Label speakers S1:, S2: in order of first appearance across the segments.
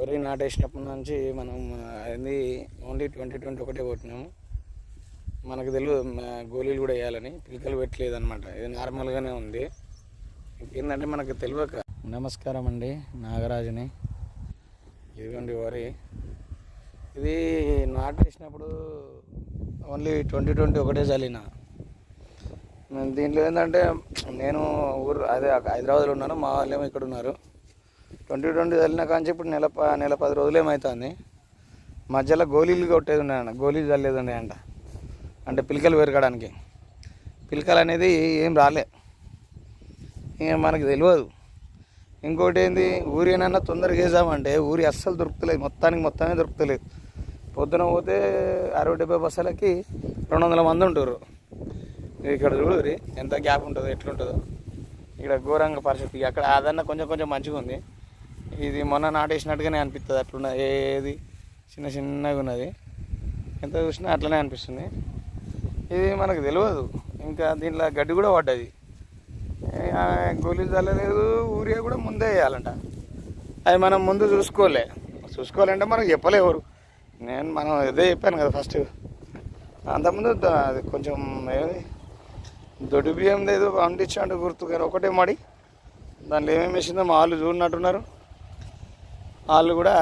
S1: వరి నాటేసినప్పటి నుంచి మనం అది ఓన్లీ 2021 కొట్టినాము. మనకు తెలియదు గోళీలు కూడా వేయాలని, పిలకలు పెట్టలేదు అనమాట. ఇది నార్మల్గానే ఉంది. ఏంటంటే మనకు తెలియక. నమస్కారం అండి, నాగరాజుని. ఇదిగోండి వరి. ఇది నాటేసినప్పుడు ఓన్లీ 2021 చల్లిన. దీంట్లో ఏంటంటే నేను అదే హైదరాబాద్లో ఉన్నాను, మా వాళ్ళేమో ఇక్కడ ఉన్నారు. 2020 చల్లిన కానీ ఇప్పుడు నెల 10 రోజులు ఏమవుతుంది. మధ్యలో గోళీలు కొట్టేది ఉన్నాయంట, గోళీలు చల్లేది ఉన్నాయంట. అంటే పిలకలు పెరగడానికి. పిలకలు అనేది ఏం రాలే, ఇక మనకు తెలియదు. ఇంకోటి ఏంది, ఊరి ఏమన్నా తొందరగా వేసామంటే ఊరి అస్సలు దొరుకుతలేదు, మొత్తమే దొరుకుతలేదు. పొద్దున పోతే 60-70 బస్సులకి 200 మంది ఉంటారు. ఇక్కడ చూడురి ఎంత గ్యాప్ ఉంటుందో, ఎట్లుంటుందో. ఇక్కడ ఘోరంగా పరిస్థితి. అక్కడ అదన్నా కొంచెం మంచిగా ఉంది. ఇది మొన్న నాటేసినట్టుగానే అనిపిస్తుంది. అట్లున్నది, ఏది చిన్నగా ఉన్నది. ఎంత చూసినా అట్లనే అనిపిస్తుంది. ఇది మనకు తెలియదు. ఇంకా దీంట్లో గడ్డి కూడా పడ్డది. గోళీలు చల్లలేదు, ఊరియా కూడా ముందే వేయాలంట. అది మనం ముందు చూసుకోవాలంటే మనకు చెప్పలేవరు. మనం ఇదే చెప్పాను కదా ఫస్ట్. అంతకుముందు అది కొంచెం ఏది దొడ్డు బియ్యం లేదు పండించాడు గుర్తు, కానీ ఒకటే మడి. దాంట్లో ఏమేమి వేసిందో మా వాళ్ళు చూడనట్టున్నారు. వాళ్ళు కూడా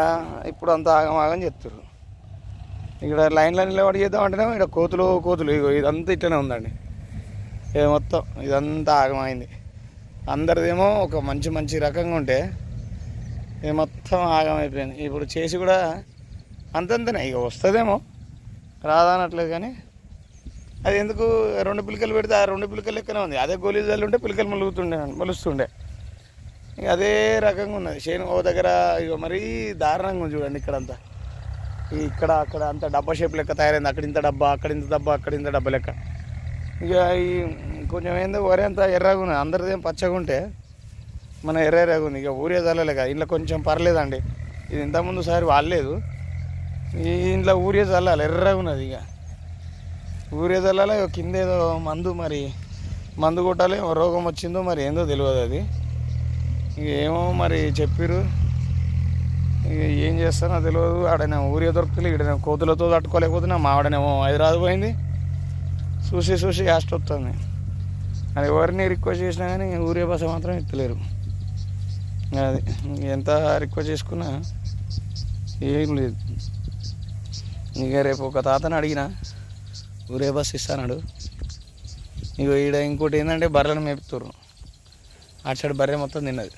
S1: ఇప్పుడు అంత ఆగం చెప్తారు. ఇక్కడ లైన్లో నిలబడి చేద్దామంటేనే ఇక్కడ కోతులు ఇగో ఇదంతా ఇట్లనే ఉందండి. ఇది మొత్తం ఇదంతా ఆగమైంది. అందరిదేమో ఒక మంచి రకంగా ఉంటే ఇది మొత్తం ఆగమైపోయింది. ఇప్పుడు చేసి కూడా అంతంతనే ఇక వస్తుందేమో, రాదనట్లేదు. కానీ అది ఎందుకు 2 పిలకలు పెడితే ఆ 2 పిలకలు లెక్కనే ఉంది. అదే గోళీలు చల్లి ఉంటే పిలకలు మొలుస్తుండే. ఇక అదే రకంగా ఉన్నది. చేను ఓ దగ్గర ఇక మరీ దారుణంగా ఉంది చూడండి. ఇక్కడంతా ఇక్కడ అక్కడ అంత డబ్బా షేప్ లెక్క తయారైంది. అక్కడ ఇంత డబ్బా, అక్కడ ఇంత డబ్బా లెక్క. ఇక ఈ కొంచెం ఏందో వరి అంతా ఎర్రగా ఉన్నది. అందరిదేం పచ్చగా ఉంటే మన ఎర్రగా ఉంది. ఇక ఊరే చల్లలే కదా, ఇంట్లో కొంచెం పర్లేదండి. ఇది ఇంతకుముందు సారి వాడలేదు. ఈ ఇంట్లో ఊరే చల్లాలి, ఎర్రగా ఉన్నది. ఇక ఊరే చల్లాలి. కింద ఏదో మందు కొట్టాలి. రోగం వచ్చిందో మరి ఏందో తెలియదు. అది ఇక ఏమో మరి చెప్పిర్రు. ఇక ఏం చేస్తానో తెలియదు. ఆడనేమో ఊరే దొరుకుతుంది, ఇక్కడనేమో కోతులతో తట్టుకోలేకపోతున్నా. మా ఆడనేమో హైదరాబాద్ పోయింది. చూసి యాస్ట్ వస్తుంది. అది ఎవరిని రిక్వెస్ట్ చేసినా కానీ ఊరే బస మాత్రం ఎత్తలేరు. అది ఎంత రిక్వెస్ట్ చేసుకున్నా ఏం లేదు. ఇక రేపు ఒక తాతని అడిగిన ఊరే బస్ ఇస్తాడు. ఇక ఈడ ఇంకోటి ఏంటంటే బర్రెలను మేపుతారు. అటు సైడ్ బర్రె మొత్తం తిన్నది.